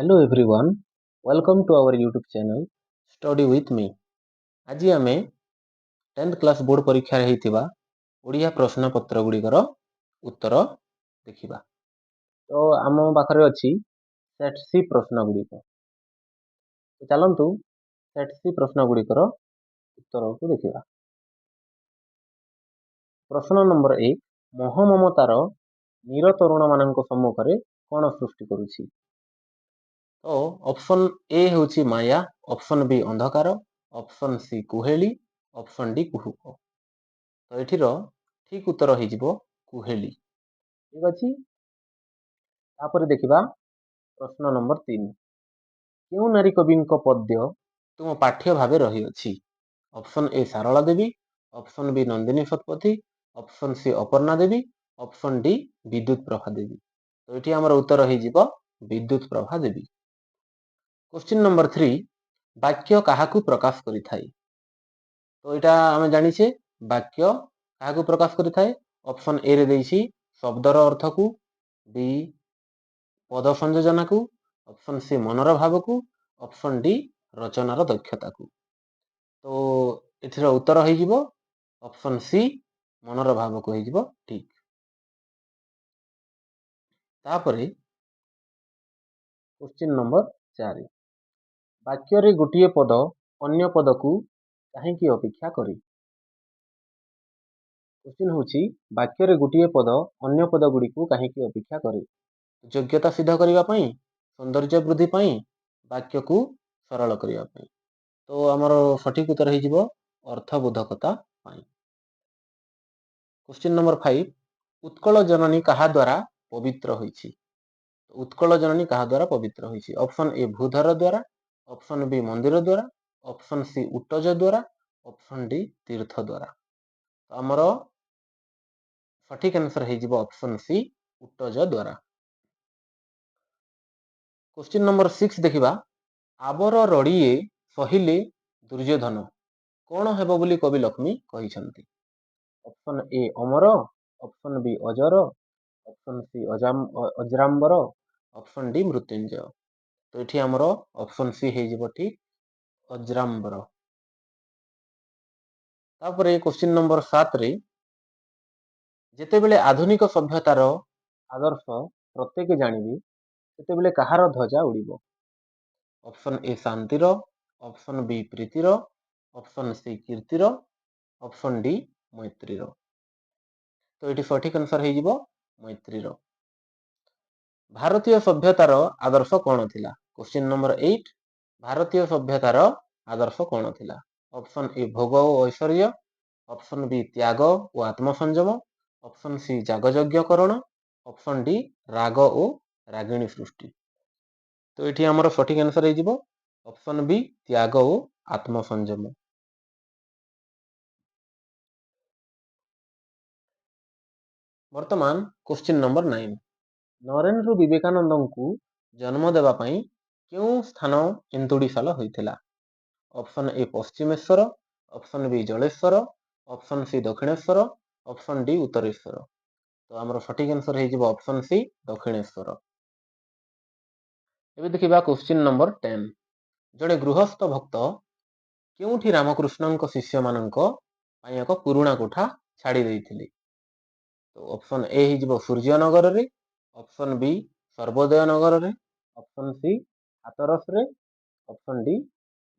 Hello everyone, welcome to our YouTube channel Study with me. आज आमे 10th class board परीक्षा रे हितिबा ओडिया प्रश्न पत्र गुड़िकर उत्तर देखिबा। तो आम पाखरे अछि सेट सी प्रश्न गुड़िक। तो चलंतु सेट सी प्रश्न गुड़िकर उत्तर को देखिबा। प्रश्न नंबर 1 मोह ममतार नीर तरुण मानक सम्मुखरे कोन सृष्टि करूछि। तो ऑप्शन ए होची माया, ऑप्शन बी अंधकार, ऑप्शन सी कुहेली, ऑप्शन डी कुहुक। तो एठिर ठीक उत्तर हो जिवो कुहेली। ठीक अछि। तापर देखिबा प्रश्न नंबर 3 केउ नारी कविंक पद्य तुम पाठ्य भावे रही अछि। Option A Sarala Devi, option B Nandini Satpathy, option C Aparna Devi, option D Bidyut Prabha देवी। तो एठी हमर उत्तर हो जिवो विद्युत प्रभा देवी। क्वेश्चन नंबर 3 वाक्य काहाकू प्रकाश करि थाई। तो एटा आमे जानिछे वाक्य काहाकू प्रकाश करि थाई। ऑप्शन ए रे देइछि शब्दर अर्थ को, बी पद संयोजन को, ऑप्शन सी मनर भाव को, ऑप्शन डी रचनार दक्षता को। तो एथिर उत्तर हो जिवो ऑप्शन सी मनर भाव को हो जिवो ठीक। तापरे क्वेश्चन नंबर 4 वाक्य रे गोटिए पद अन्य पद को काहेकि अपेक्षा करी। क्वेश्चन होची वाक्य रे गोटिए पद अन्य पद गुडी को काहेकि अपेक्षा करे। योग्यता सिद्ध करिवा पई, सौंदर्य वृद्धि पई, वाक्य को सरल करिवा पई। तो हमर सठिक उत्तर हो जिवो अर्थबोधकता पई। क्वेश्चन नंबर 5 उत्कल जननी कहा द्वारा पवित्र होईछि। उत्कल जननी कहा द्वारा पवित्र होईछि। ऑप्शन ए भूधर द्वारा, ऑप्शन बी मंदिर द्वारा, ऑप्शन सी उट्टज द्वारा, ऑप्शन डी तीर्थ द्वारा। तो हमर सठिक आंसर हो जिवो ऑप्शन सी उट्टज द्वारा। क्वेश्चन नंबर 6 देखिबा आबर रड़िए सहिले दुर्योधन कोण हेबो बोली कवि लक्ष्मी कहिसंती। ऑप्शन ए अमर, ऑप्शन बी अजर, ऑप्शन सी अजराम्बर, ऑप्शन डी मृत्युंजय। तो एठी हमर ऑप्शन सी हे जिवो ठीक अजराम्बर। तापरे क्वेश्चन नंबर 7 रे जेतेबेले आधुनिक सभ्यतार आदर्श प्रत्येक जानिबी सेतेबेले कहार ध्वजा उड़िबो। ऑप्शन ए शांतिर, ऑप्शन बी प्रीतिर, ऑप्शन सी कीर्तिर, ऑप्शन डी मैत्रीर। तो ये सठिक आंसर हो जिवो मैत्रीर। भारतीय सभ्यतार आदर्श कौन थिला। क्वेश्चन नंबर 8 भारतीय सभ्यतार आदर्श कौन थिला। ऑप्शन ए भोग और ऐश्वर्य, ऑप्शन बी त्याग और आत्मसंयम, ऑप्शन सी जागयज्ञकरण, ऑप्शन डी राग और रागिणी सृष्टि। तो ये आमर सठिक आंसर हो जिवो ऑप्शन बी त्याग और आत्मसंयम। वर्तमान क्वेश्चन नंबर 9 नरेंद्र विवेकानंद को जन्म देवा पई क्यों स्थान एंतुड़ीशाल होइथिला। Option A Paschimeswar, option B Jaleswar, option C Dakshineswar, option D Uttareswar. तो आमर सठिक आंसर हो जिवो ऑप्शन सी दक्षिणेश्वर। एबे देखिबा क्वेश्चन नंबर 10 जड़े गृहस्थ भक्त केउठी रामकृष्ण शिष्य मानक पई एक पुराणा कोठा छाड़ी देइथिले। तो ऑप्शन ए ही जिवो सूर्यनगर रे, ऑप्शन बी सर्वोदय नगर रे, ऑप्शन सी हाथरस रे, ऑप्शन डी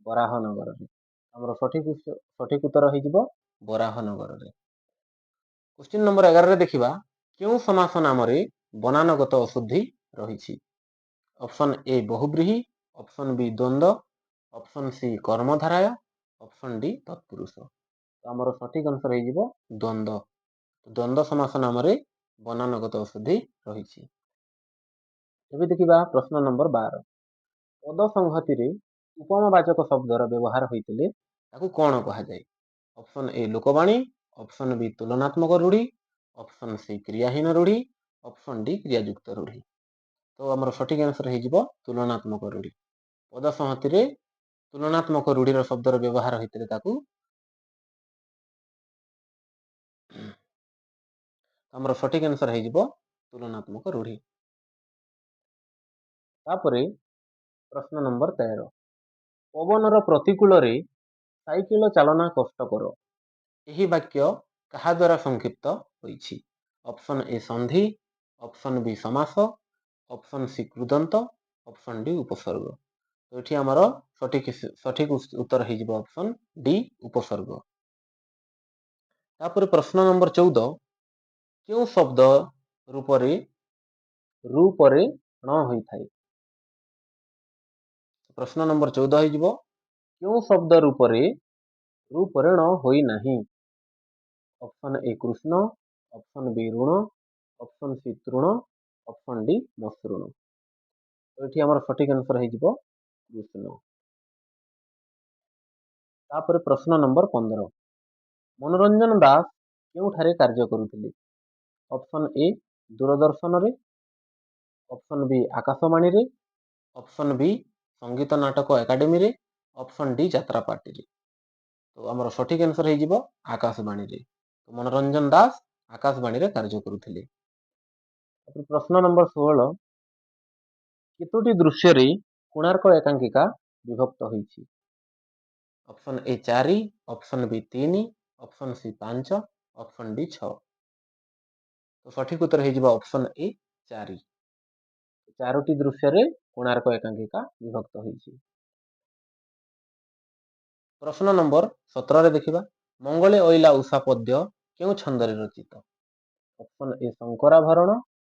बराह नगर रे। हमर सठिक उत्तर हो जिवो बराह नगर रे। क्वेश्चन नंबर 11 रे देखिबा केउ समास नाम रे बनानगत अशुद्धि रहिछि। ऑप्शन ए बहुब्रीहि, ऑप्शन बी द्वंद्व, ऑप्शन सी कर्मधाराय, ऑप्शन डी तत्पुरुष। तो हमर सठिक आंसर हो जिवो द्वंद्व। द्वंद्व समास नाम रे बनानगत अशुद्धि रहिछि। एबे देखिबा प्रश्न नंबर 12 पद संहति रे उपमावाचक शब्दर व्यवहार होइतिले ताकू कोन कहा जाय। ऑप्शन ए लोकवाणी, ऑप्शन बी तुलनात्मक रूढ़ी, ऑप्शन सी क्रियाहीन रूढ़ी, ऑप्शन डी क्रियायुक्त रूढ़ी। तो हमर सठिक आंसर हो जिवो तुलनात्मक रूढ़ी। पद संहति रे तुलनात्मक रूढ़ीर शब्दर व्यवहार होइतिले ताकू हमर सठिक आंसर हो जिवो तुलनात्मक रूढ़ी। तापरे ପ୍ରଶ୍ନ ନମ୍ବର 13 ପବନର ପ୍ରତିକୂଳରେ ସାଇକେଲ ଚାଳନା କଷ୍ଟକର। ଏହି ବାକ୍ୟ କାହା ଦ୍ୱାରା ସଂକ୍ଷିପ୍ତ ହୋଇଛି? ଅପସନ୍ ଏ ସନ୍ଧି, ଅପସନ୍ ବି ସମାସ, ଅପସନ୍ ସି କୃଦନ୍ତ, ଅପସନ୍ ଡି ଉପସର୍ଗ। ତ ଏଠି ଆମର ସଠିକ ଉତ୍ତର ହେଇଯିବ ଅପସନ୍ ଡି ଉପସର୍ଗ। ତାପରେ ପ୍ରଶ୍ନ ନମ୍ବର 14 କେଉଁ ଶବ୍ଦ ରୂପରେ ରୁ ପରେ ଣ ହୋଇଥାଏ? ପ୍ରଶ୍ନ ନମ୍ବର 14 ହେଇଯିବ କେଉଁ ଶବ୍ଦ ରୂପରେ ରୁ ପରେ ଣ ହୋଇନାହିଁ? Option A Krishna, option B ଋଣ, ଅପସନ୍ ସି ତୃଣ, ଅପସନ୍ ଡି ମସୃଣ। ତ ଏଠି ଆମର ସଠିକ ଆନ୍ସର ହେଇଯିବ କୃଷ୍ଣ। ତାପରେ ପ୍ରଶ୍ନ ନମ୍ବର 15 ମନୋରଞ୍ଜନ ଦାସ କେଉଁଠାରେ କାର୍ଯ୍ୟ କରୁଥିଲେ? ଅପସନ୍ ଏ ଦୂରଦର୍ଶନରେ, ଅପସନ୍ ବି ଆକାଶବାଣୀରେ, ଅପସନ୍ ବି ସଙ୍ଗୀତ ନାଟକ ଏକାଡେମୀରେ, ଅପସନ୍ ଡି ଯାତ୍ରା ପାର୍ଟିରେ। ତ ଆମର ସଠିକ ଆନ୍ସର ହେଇଯିବ ଆକାଶବାଣୀରେ। ମନୋରଞ୍ଜନ ଦାସ ଆକାଶବାଣୀରେ କାର୍ଯ୍ୟ କରୁଥିଲେ। ପ୍ରଶ୍ନ ନମ୍ବର 16 କେତୋଟି ଦୃଶ୍ୟରେ କୋଣାର୍କ ଏକାଙ୍କିକା ବିଭକ୍ତ ହୋଇଛି? ଅପସନ୍ ଏ 4, option B 3, option C 5, option D 6। ତ ସଠିକ ଉତ୍ତର ହେଇଯିବ ଅପସନ୍ ଏ 4। 4ଟି ଦୃଶ୍ୟରେ କୋଣାର୍କ ଏକାଙ୍କିକା ବିଭକ୍ତ ହୋଇଛି। ପ୍ରଶ୍ନ ନମ୍ବର 17ରେ ଦେଖିବା ମଙ୍ଗଳେ ଅଇଲା ଉଷା ପଦ୍ୟ କେଉଁ ଛନ୍ଦରେ ରଚିତ? ଅପସନ୍ ଏ ଶଙ୍କରାଭରଣ,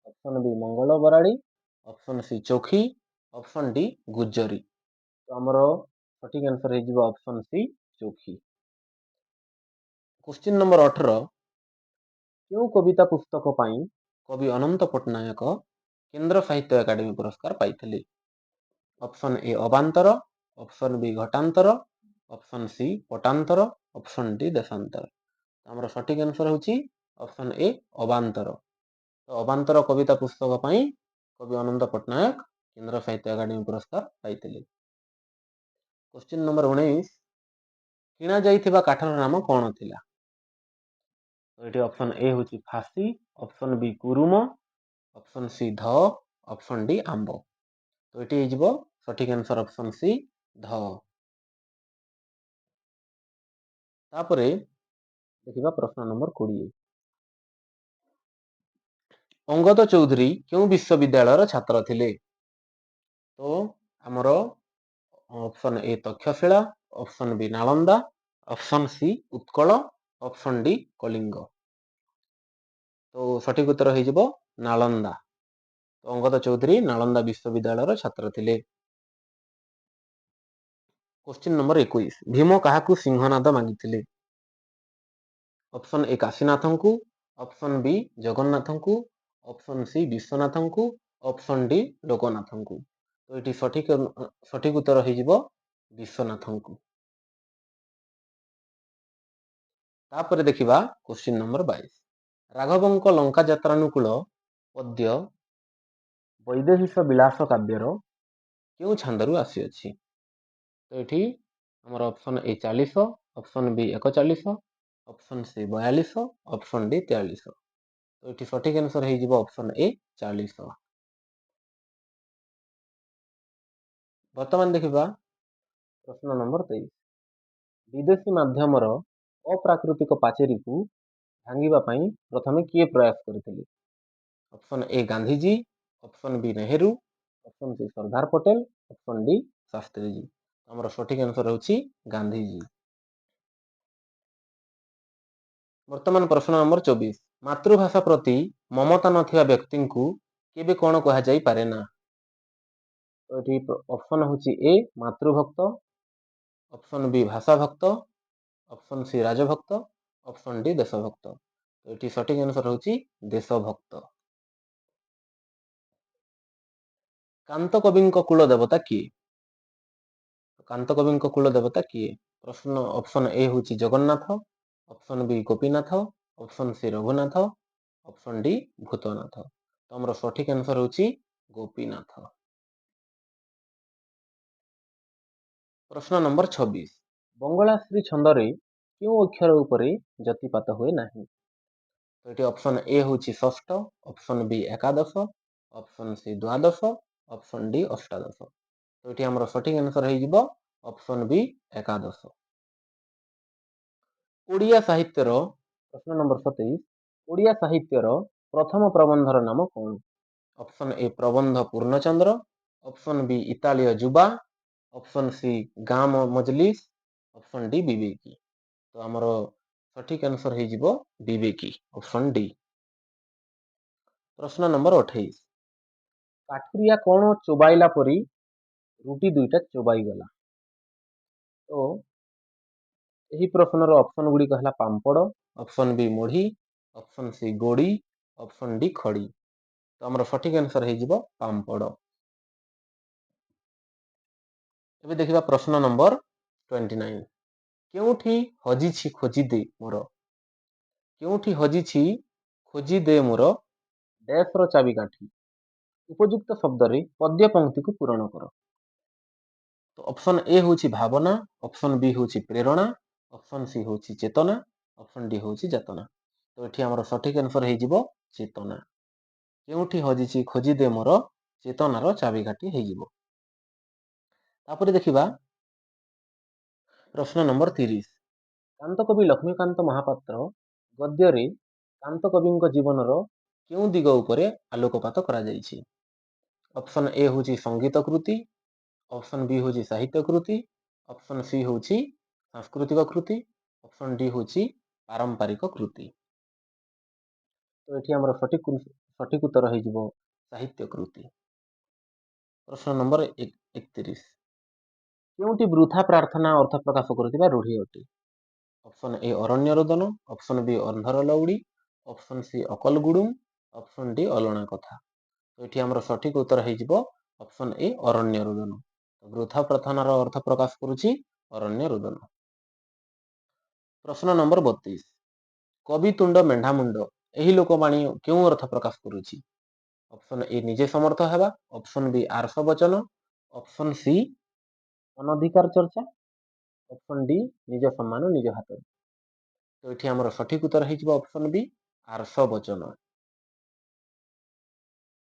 ଅପସନ୍ ବି ମଙ୍ଗଳ ବରାଳି, ଅପସନ୍ ସି ଚୋଖୀ, ଅପସନ୍ ଡି ଗୁଜରୀ। ତ ଆମର ସଠିକ ଆନ୍ସର ହେଇଯିବ ଅପସନ୍ ସି ଚୋଖୀ। କ୍ୱେଶ୍ଚିନ୍ ନମ୍ବର 18 କେଉଁ କବିତା ପୁସ୍ତକ ପାଇଁ କବି ଅନନ୍ତ ପଟ୍ଟନାୟକ କେନ୍ଦ୍ର ସାହିତ୍ୟ ଏକାଡେମୀ ପୁରସ୍କାର ପାଇଥିଲେ? ଅପସନ୍ ଏ ଅବାନ୍ତର, ଅପସନ୍ ବି ଘଟାନ୍ତର, ଅପସନ୍ ସି ପଟାନ୍ତର, ଅପସନ୍ ଡି ଦେଶାନ୍ତର। ଆମର ସଠିକ ଆନ୍ସର ହେଉଛି ଅପସନ୍ ଏ ଅବାନ୍ତର। ତ ଅବାନ୍ତର କବିତା ପୁସ୍ତକ ପାଇଁ କବି ଅନନ୍ତ ପଟ୍ଟନାୟକ କେନ୍ଦ୍ର ସାହିତ୍ୟ ଏକାଡେମୀ ପୁରସ୍କାର ପାଇଥିଲେ। କ୍ୱେଶ୍ଚିନ୍ ନମ୍ବର 19 କିଣା ଯାଇଥିବା କାଠର ନାମ କଣ ଥିଲା? ତ ଏଠି ଅପସନ୍ ଏ ହେଉଛି ଫାସି, option B Kuruma, option C ଧ, ଅପସନ୍ ଡି ଆମ୍ବ। ତ ଏଠି ହେଇଯିବ ସଠିକ ଆନ୍ସର ଅପସନ୍ ସି ଧ। ତାପରେ ଦେଖିବା ପ୍ରଶ୍ନ ନମ୍ବର 20 ଅଙ୍ଗଦ ଚୌଧୁରୀ କେଉଁ ବିଶ୍ୱବିଦ୍ୟାଳୟର ଛାତ୍ର ଥିଲେ? ତ ଆମର option A Takshashila, option B Nalanda, option C Utkal, option D Kalinga. ତ ସଠିକ ଉତ୍ତର ହେଇଯିବ ନାଳନ୍ଦା। ଅଙ୍ଗଦ ଚୌଧୁରୀ ନାଳନ୍ଦା ବିଶ୍ୱବିଦ୍ୟାଳୟର ଛାତ୍ର ଥିଲେ। କ୍ୱେଶ୍ଚିନ୍ ନମ୍ବର 21 ଭୀମ କାହାକୁ ସିଂହନାଦ ମାଗିଥିଲେ? ଅପସନ୍ ଏ କାଶୀନାଥଙ୍କୁ, ଅପସନ୍ ବି ଜଗନ୍ନାଥଙ୍କୁ, ଅପସନ୍ ସି ବିଶ୍ୱନାଥଙ୍କୁ, ଅପସନ୍ ଡି ଲୋକନାଥଙ୍କୁ। ତ ଏଠି ସଠିକ ଉତ୍ତର ହେଇଯିବ ବିଶ୍ୱନାଥଙ୍କୁ। ତାପରେ ଦେଖିବା କ୍ୱେଶ୍ଚିନ୍ ନମ୍ବର 22 ରାଘବଙ୍କ ଲଙ୍କା ଯାତ୍ରାନୁକୂଳ ପଦ୍ୟ ବୈଦେହୀଶ ବିଳାସ କାବ୍ୟର କେଉଁ ଛାନ୍ଦରୁ ଆସିଅଛି? ତ ଏଠି ଆମର ଅପସନ୍ ଏ 40, option B 41, option C 42, option D 43। ତ ଏଠି ସଠିକ ଆନ୍ସର ହେଇଯିବ ଅପସନ୍ ଏ 40। ବର୍ତ୍ତମାନ ଦେଖିବା ପ୍ରଶ୍ନ ନମ୍ବର 23 ବିଦେଶୀ ମାଧ୍ୟମର ଅପ୍ରାକୃତିକ ପାଚେରୀକୁ ଭାଙ୍ଗିବା ପାଇଁ ପ୍ରଥମେ କିଏ ପ୍ରୟାସ କରିଥିଲେ? Option A Gandhiji, option B Nehru, option C Sardar Patel, option D Shastriji. ଆମର ସଠିକ ଆନ୍ସର ହେଉଛି ଗାନ୍ଧିଜୀ। ବର୍ତ୍ତମାନ ପ୍ରଶ୍ନ ନମ୍ବର 24 ମାତୃଭାଷା ପ୍ରତି ମମତା ନଥିବା ବ୍ୟକ୍ତିଙ୍କୁ କେବେ କଣ କୁହାଯାଇପାରେ ନା? ଏଠି ଅପସନ୍ ହେଉଛି ଏ ମାତୃଭକ୍ତ, ଅପସନ୍ ବି ଭାଷାଭକ୍ତ, ଅପସନ୍ ସି ରାଜଭକ୍ତ, ଅପସନ୍ ଡି ଦେଶଭକ୍ତ। ଏଠି ସଠିକ ଆନ୍ସର ହେଉଛି ଦେଶଭକ୍ତ। କାନ୍ତ କବିଙ୍କ କୂଳ ଦେବତା କିଏ? କାନ୍ତ କବିଙ୍କ କୂଳ ଦେବତା କିଏ? ପ୍ରଶ୍ନ ଅପସନ୍ ଏ ହେଉଛି Jagannath, option B Gopinath, option C Raghunath, option D Bhootnath. ତ ଆମର ସଠିକ ଆନ୍ସର ହେଉଛି ଗୋପୀନାଥ। ପ୍ରଶ୍ନ ନମ୍ବର 26 ବଙ୍ଗଳାଶ୍ରୀ ଛନ୍ଦରେ କେଉଁ ଅକ୍ଷର ଉପରେ ଯତିପାତ ହୁଏ ନାହିଁ? ଏଠି ଅପସନ୍ ଏ ହେଉଛି ଷଷ୍ଠ, ଅପସନ୍ ବି ଏକାଦଶ, ଅପସନ୍ ସି ଦ୍ୱାଦଶ, ଅପସନ୍ ଡି ଅଷ୍ଟାଦଶ। तो ये आमर सठिक आंसर हो ऑप्शन बी एकादश। ओडिया साहित्यर प्रश्न नंबर 27 ओडिया साहित्यर प्रथम प्रबंधर नाम कौन? ऑप्शन ए प्रबंध पूर्णचंद्र, ऑप्शन बी इतालीय जुबा, ऑप्शन सी गाम मजलिस, ऑप्शन डी विवेकी। तो आमर सठिक आंसर हो विवेकी ऑप्शन डी। प्रश्न नंबर 28 काठुरिया कौन चोबाइला परी रुटी दुईटा चोबाई गला? तो यही प्रश्नर ऑप्शन गुड़ी कहला पांपड़, ऑप्शन बी मुढ़ी, ऑप्शन सी गोड़ी, ऑप्शन डी खड़ी। तो आमर सठिक आंसर हो पांपड़। ଏବେ ଦେଖିବା ପ୍ରଶ୍ନ ନମ୍ବର 29 କେଉଁଠି ହଜିଛି ଖୋଜିଦେ ମୋର? କେଉଁଠି ହଜିଛି ଖୋଜିଦେ ମୋର ଡ୍ୟାସ୍‌ର ଚାବିକାଠି? ଉପଯୁକ୍ତ ଶବ୍ଦରେ ପଦ୍ୟ ପଂକ୍ତିକୁ ପୂରଣ କର। ତ ଅପସନ୍ ଏ ହେଉଛି ଭାବନା, ଅପସନ୍ ବି ହେଉଛି ପ୍ରେରଣା, ଅପସନ୍ ସି ହେଉଛି ଚେତନା, ଅପସନ୍ ଡି ହେଉଛି ଯାତନା। ତ ଏଠି ଆମର ସଠିକ୍ ଆନ୍ସର୍ ହେଇଯିବ ଚେତନା। କେଉଁଠି ହଜିଛି ଖୋଜିଦେ ମୋର ଚେତନାର ଚାବିକାଠି ହେଇଯିବ। ତାପରେ ଦେଖିବା ପ୍ରଶ୍ନ ନମ୍ବର 30 କାନ୍ତକବି ଲକ୍ଷ୍ମୀକାନ୍ତ ମହାପାତ୍ର ଗଦ୍ୟରେ କାନ୍ତକବିଙ୍କ ଜୀବନର କେଉଁ ଦିଗ ଉପରେ ଆଲୋକପାତ କରାଯାଇଛି? ଅପସନ୍ ଏ ହେଉଛି ସଙ୍ଗୀତ କୃତି, ଅପସନ୍ ବି ହେଉଛି ସାହିତ୍ୟ କୃତି, ଅପସନ୍ ସି ହେଉଛି ସାଂସ୍କୃତିକ କୃତି, ଅପସନ୍ ଡି ହେଉଛି ପାରମ୍ପରିକ କୃତି। ତ ଏଠି ଆମର ସଠିକ୍ ଉତ୍ତର ହେଇଯିବ ସାହିତ୍ୟ କୃତି। ପ୍ରଶ୍ନ ନମ୍ବର 31 କେଉଁଟି ବୃଥା ପ୍ରାର୍ଥନା ଅର୍ଥ ପ୍ରକାଶ କରୁଥିବା ରୂଢ଼ି ଅଟେ? ଅପସନ୍ ଏ ଅରଣ୍ୟ ରୋଦନ, ଅପସନ୍ ବି ଅନ୍ଧର ଲଉଡ଼ି, ଅପସନ୍ ସି ଅକଲ ଗୁଡୁମ୍, ଅପସନ୍ ଡି ଅଲଣା କଥା। ତ ଏଠି ଆମର ସଠିକ୍ ଉତ୍ତର ହେଇଯିବ ଅପସନ୍ ଏ ଅରଣ୍ୟ ରୋଦନ। ବୃଥା ପ୍ରାର୍ଥନାର ଅର୍ଥ ପ୍ରକାଶ କରୁଛି ଅରଣ୍ୟ ରୋଦନ। ପ୍ରଶ୍ନ ନମ୍ବର 32 କବି ତୁଣ୍ଡ ମେଣ୍ଢାମୁଣ୍ଡ ଏହି ଲୋକବାଣୀ କେଉଁ ଅର୍ଥ ପ୍ରକାଶ କରୁଛି? ଅପସନ୍ ଏ ନିଜେ ସମର୍ଥ ହେବା, ଅପସନ୍ ବି ଆର୍ଷ ବଚନ, ଅପସନ୍ ସି ଅନଧିକାର ଚର୍ଚ୍ଚା, ଅପସନ୍ ଡି ନିଜ ସମ୍ମାନ ନିଜ ହାତରେ। ତ ଏଠି ଆମର ସଠିକ୍ ଉତ୍ତର ହେଇଯିବ ଅପସନ୍ ବି ଆର୍ଷ ବଚନ।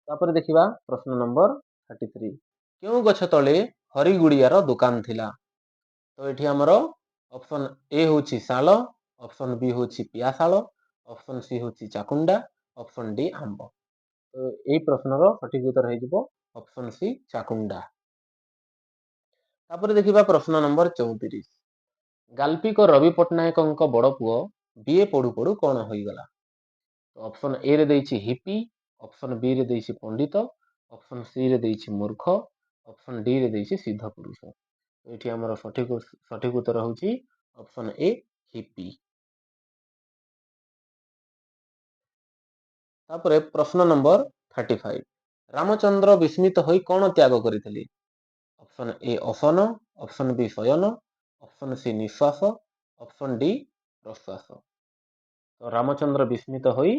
ତାପରେ ଦେଖିବା ପ୍ରଶ୍ନ ନମ୍ବର 33 କେଉଁ ଗଛ ତଳେ ହରିଗୁଡିଆର ଦୋକାନ ଥିଲା? ତ ଏଠି ଆମର ଅପସନ୍ ଏ ହେଉଛି ଶାଳ, ଅପସନ୍ ବି ହେଉଛି ପିଆଶାଳ, ଅପସନ୍ ସି ହେଉଛି ଚାକୁଣ୍ଡା, ଅପସନ୍ ଡି ଆମ୍ବ। ତ ଏଇ ପ୍ରଶ୍ନର ସଠିକ୍ ଉତ୍ତର ହେଇଯିବ ଅପସନ୍ ସି ଚାକୁଣ୍ଡା। ତାପରେ ଦେଖିବା ପ୍ରଶ୍ନ ନମ୍ବର 34 ଗାଳ୍ପିକ ରବି ପଟ୍ଟନାୟକଙ୍କ ବଡ଼ ପୁଅ ବିଏ ପଢୁ ପଢୁ କଣ ହୋଇଗଲା? ଅପସନ୍ ଏ ରେ ଦେଇଛି ହିପି, ଅପସନ୍ ବି ରେ ଦେଇଛି ପଣ୍ଡିତ, ଅପସନ୍ ସି ରେ ଦେଇଛି ମୂର୍ଖ, ଅପସନ୍ ଡି ରେ ଦେଇଛି ସିଦ୍ଧ ପୁରୁଷ। ଏଠି ଆମର ସଠିକ୍ ଉତ୍ତର ହେଉଛି ଅପସନ୍ ଏ ହିପି। ତାପରେ ପ୍ରଶ୍ନ ନମ୍ବର 35 ରାମଚନ୍ଦ୍ର ବିସ୍ମିତ ହୋଇ କଣ ତ୍ୟାଗ କରିଥିଲେ? ଅପସନ୍ ଏ ଅସନ, ଅପସନ୍ ବି ଶୟନ, ଅପସନ୍ ସି ନିଶ୍ୱାସ, ଅପସନ୍ ଡି ପ୍ରଶ୍ୱାସ। ତ ରାମଚନ୍ଦ୍ର ବିସ୍ମିତ ହୋଇ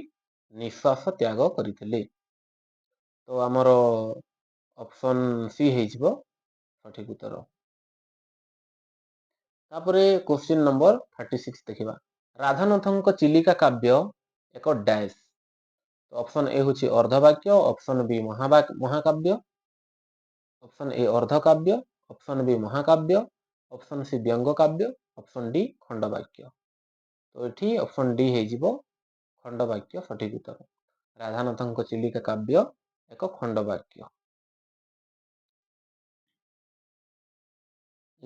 ନିଶ୍ୱାସ ତ୍ୟାଗ କରିଥିଲେ। ତ ଆମର ଅପସନ୍ ସି ହେଇଯିବ ସଠିକ୍ ଉତ୍ତର। ତାପରେ କ୍ୱେଶ୍ଚିନ୍ ନମ୍ବର 36 ଦେଖିବା ରାଧାନାଥଙ୍କ ଚିଲିକା କାବ୍ୟ ଏକ ଡ୍ୟାସ୍। ଅପସନ୍ ଏ ହେଉଛି ଅର୍ଦ୍ଧବାକ୍ୟ, ଅପସନ୍ ବି ମହାକାବ୍ୟ, ଅପସନ୍ ଏ ଅର୍ଦ୍ଧକାବ୍ୟ, ଅପସନ୍ ବି ମହାକାବ୍ୟ, ଅପସନ୍ ସି ବ୍ୟଙ୍ଗ କାବ୍ୟ, ଅପସନ୍ ଡି ଖଣ୍ଡବାକ୍ୟ। ତ ଏଠି ଅପସନ୍ ଡି ହେଇଯିବ ଖଣ୍ଡବାକ୍ୟ ସଠିକ୍ ଉତ୍ତର। ରାଧାନାଥଙ୍କ ଚିଲିକା କାବ୍ୟ ଏକ ଖଣ୍ଡବାକ୍ୟ,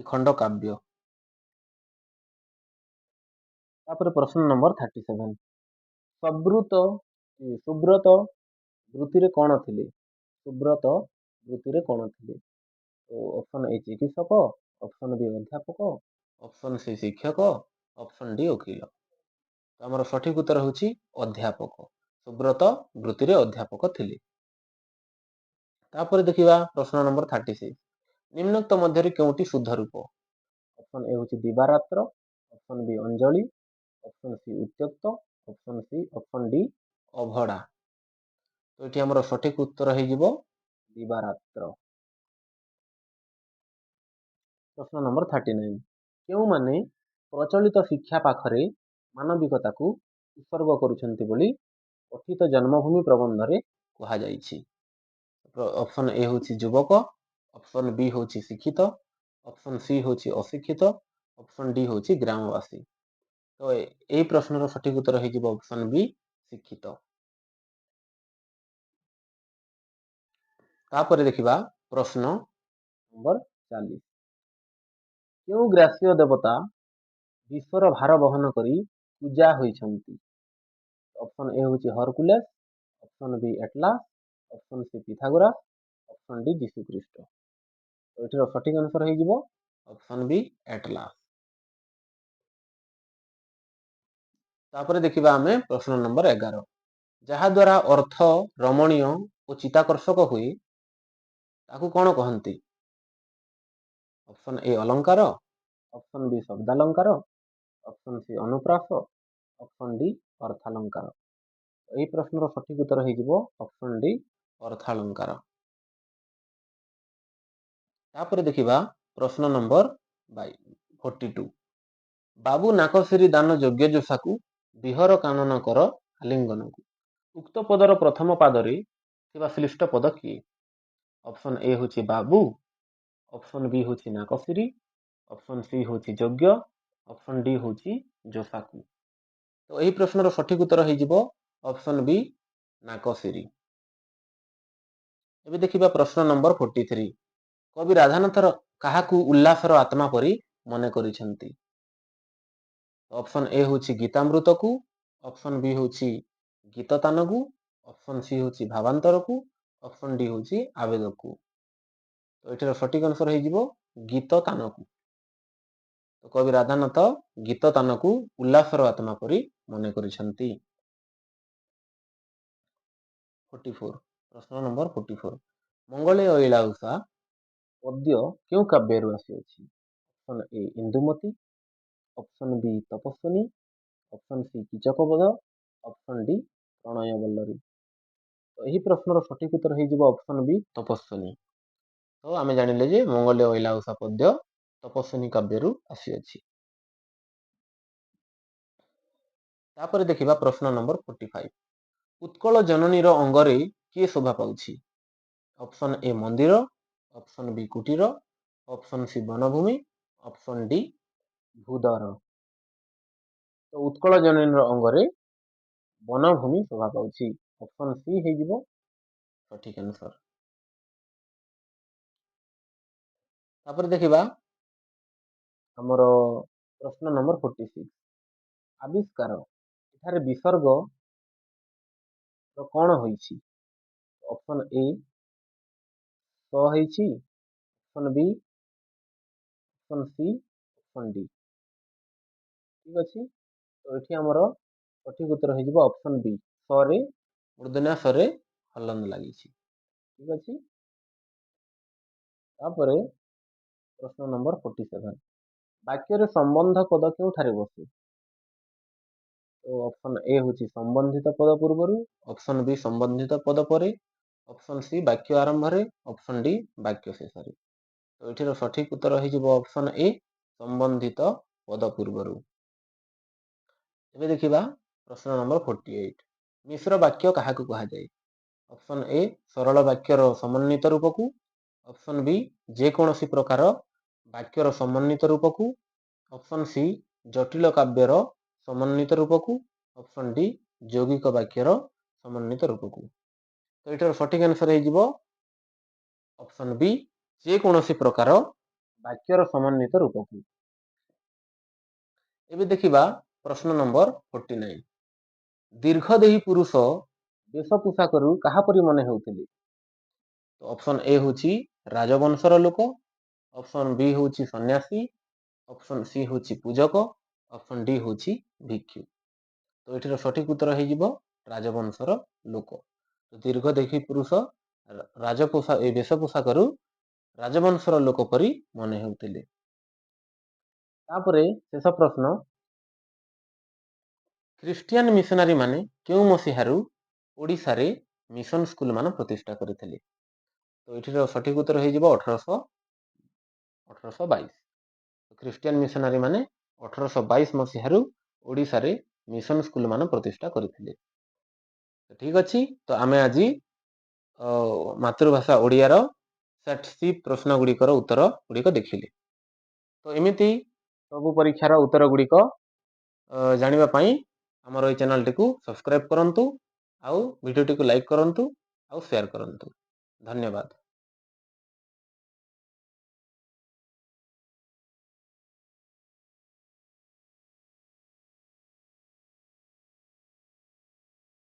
ଖଣ୍ଡକାବ୍ୟ। ତାପରେ ପ୍ରଶ୍ନ ନମ୍ବର 37 ସୁବ୍ରତ ବୃତ୍ତିରେ କଣ ଥିଲେ? ସୁବ୍ରତ ବୃତ୍ତିରେ କଣ ଥିଲେ? ଅପସନ୍ ଏ ଚିକିତ୍ସକ, ଅପସନ୍ ବି ଅଧ୍ୟାପକ, ଅପସନ୍ ସି ଶିକ୍ଷକ, ଅପସନ୍ ଡି ଓକିଲ। ଆମର ସଠିକ୍ ଉତ୍ତର ହେଉଛି ଅଧ୍ୟାପକ। ସୁବ୍ରତ ବୃତ୍ତିରେ ଅଧ୍ୟାପକ ଥିଲେ। ତାପରେ ଦେଖିବା ପ୍ରଶ୍ନ ନମ୍ବର 36 ନିମ୍ନୋକ୍ତ ମଧ୍ୟରେ କେଉଁଟି ଶୁଦ୍ଧ ରୂପ? ଅପସନ୍ ଏ ହେଉଛି ଦିବାରାତ୍ର, ଅପସନ୍ ବି ଅଞ୍ଜଳି, ଅପସନ୍ ସି ଉତ୍ତ୍ୟକ୍ତ, ଅପସନ୍ ଡି ଅଭଡ଼ା। ତ ଏଠି ଆମର ସଠିକ୍ ଉତ୍ତର ହେଇଯିବ ଦିବାରାତ୍ର। ପ୍ରଶ୍ନ ନମ୍ବର 39 କେଉଁମାନେ ପ୍ରଚଳିତ ଶିକ୍ଷା ପାଖରେ ମାନବିକତାକୁ ଉତ୍ସର୍ଗ କରୁଛନ୍ତି ବୋଲି ପଠିତ ଜନ୍ମଭୂମି ପ୍ରବନ୍ଧରେ କୁହାଯାଇଛି? ଅପସନ୍ ଏ ହେଉଛି ଯୁବକ, ऑप्शन बी होची शिक्षित, ऑप्शन सी होची अशिक्षित, ऑप्शन डी होची ग्रामवासी। तो ए प्रश्नर सठिक उत्तर हो ऑप्शन बी शिक्षित। तापर देखिबा प्रश्न नंबर 40। क्यों ग्रास्य देवता विश्वर भार बहन करी पूजा होइछंती? ऑप्शन ए होची Hercules, option B Atlas, option C Pythagoras, option D जीशुख्रीष्ट। तो एठिर सठिक आंसर हो ऑप्शन बी एटलास। तापर देखिबा हमें प्रश्न नंबर 11। जहा द्वारा अर्थ रमणीय और चिताकर्षक हुए ताकू कौन कहती? ऑप्शन ए अलंकार, ऑप्शन बी शब्दालंकार, ऑप्शन सी अनुप्रास, ऑप्शन डी अर्थालंकार। यही प्रश्नर सठिक उत्तर हो ऑप्शन डी अर्थालंकार। तापर देखिबा प्रश्न नंबर 42। बाबू नाकसिरी दान योग्य जोशाकू विहर कानन कर आलिंगन को। उक्त पदर प्रथम पादरे थिबा श्लिष्ट पद किए? ऑप्शन ए होची बाबू, ऑप्शन बी होची नाकसिरी, ऑप्शन सी होची योग्य, ऑप्शन डी होची जोशाकू। तो यही प्रश्नर सठिक उत्तर हो ऑप्शन बी नाकसिरी। एबे देखिबा प्रश्न नंबर 43। कवि राधानाथ काहाकू उल्लासर आत्मा परी मने करिसेंती? ऑप्शन ए होची गीतामृत को, ऑप्शन बी होची गीततान को, ऑप्शन सी होची भावांतर को, ऑप्शन डी होची आवेग को। तो एठर सठिक आंसर हो गीततान को। तो कवि राधानाथ गीततान को उल्लासर आत्मा परी मने करिसेंती। 44 प्रश्न नंबर 44। मंगले अइला उषा पद्य क्यों काव्यरू आसीअछि? Option A Indumati, option B Tapaswini, option C Kichakabadha, option D Pranaya Ballari. तो यही प्रश्नर सठिक उत्तर हो ऑप्शन बी तपस्विनी। तो आम जानिले जे मंगले अइला उषा पद्य तपस्विनी काव्यरू आसीअछि। तापर देखिबा प्रश्न नंबर 45। उत्कल जननीर अंगरे किए शोभा पाउछि? ऑप्शन ए मंदिर, ऑप्शन बी कुटीर, ऑप्शन सी वनभूमि, ऑप्शन डी भूदर। तो उत्कल जननीर अंगरे वनभूमि शोभा पाउछि। ऑप्शन सी हो सठिक आंसर। तापर देखिबा हमर प्रश्न नंबर 46। आविष्कार एठारे विसर्ग कौन होइछि? ऑप्शन ए स होइछि, option B, option C, option D. ठीक अछि। तो एठी हमर सठिक उत्तर हो ऑप्शन बी सरे मूर्धन्य सरे हलन लागिछि। ठीक अछि। तापरे प्रश्न नंबर 47। वाक्य रे संबंध पद केउठारे बसे? तो ऑप्शन ए होची संबंधित पद पूर्वरु, ऑप्शन बी संबंधित पद परे, ऑप्शन सी वाक्य आरंभ रे, ऑप्शन डी वाक्य शेष रे। तो एठिर सठिक उत्तर हो ऑप्शन ए संबंधित पद पूर्वरु। एबे देखिबा प्रश्न नंबर 48। मिश्र वाक्य काहाकू कहा जाए? ऑप्शन ए सरल वाक्यर समन्वित रूप को, ऑप्शन बी जेकोसी प्रकार वाक्यर समन्वित रूप को, ऑप्शन सी जटिल काव्यर समन्वित रूप को, ऑप्शन डी यौगिक वाक्यर समन्वित रूप को। तो एटार सठिक आंसर हो ऑप्शन बी जेकोसी प्रकार वाक्यर समन्वित रूप को। एबे देखिबा प्रश्न नंबर 49। दीर्घदेही पुरुष वेशपोषाक काहापरी मने होउथिले? तो ऑप्शन ए होची राजवंशर लोक, ऑप्शन बी होची सन्यासी, ऑप्शन सी होची पूजक, ऑप्शन डी होची भिक्षु। तो एठिर सठिक उत्तर हो राजवंशर लोक। तो दीर्घदेही पुरुष वेशपोषाक राजवंशर लोक परी मने होउथिले। तापरे शेष प्रश्न। ख्रिस्टियन मिशनारी माने क्यों मसीहारू ओडिशा रे मिशन स्कूल मान प्रतिष्ठा करथिले? तो एठिर सठिक उत्तर हो 1822। ख्रिस्टियन मिशनारी माने 1822 मसीहारू ओडिशा रे मिशन स्कूल मान प्रतिष्ठा करथिले। ठीक अछि। तो आमे आज मातृभाषा ओडिया रो ସେଟ୍ ସି ପ୍ରଶ୍ନ ଗୁଡ଼ିକର ଉତ୍ତର ଗୁଡ଼ିକ ଦେଖିଲେ। ତ ଏମିତି ସବୁ ପରୀକ୍ଷାର ଉତ୍ତର ଗୁଡ଼ିକ ଜାଣିବା ପାଇଁ ଆମର ଏଇ ଚ୍ୟାନେଲଟିକୁ ସବସ୍କ୍ରାଇବ୍ କରନ୍ତୁ, ଆଉ ଭିଡ଼ିଓଟିକୁ ଲାଇକ୍ କରନ୍ତୁ, ଆଉ ସେୟାର କରନ୍ତୁ। ଧନ୍ୟବାଦ।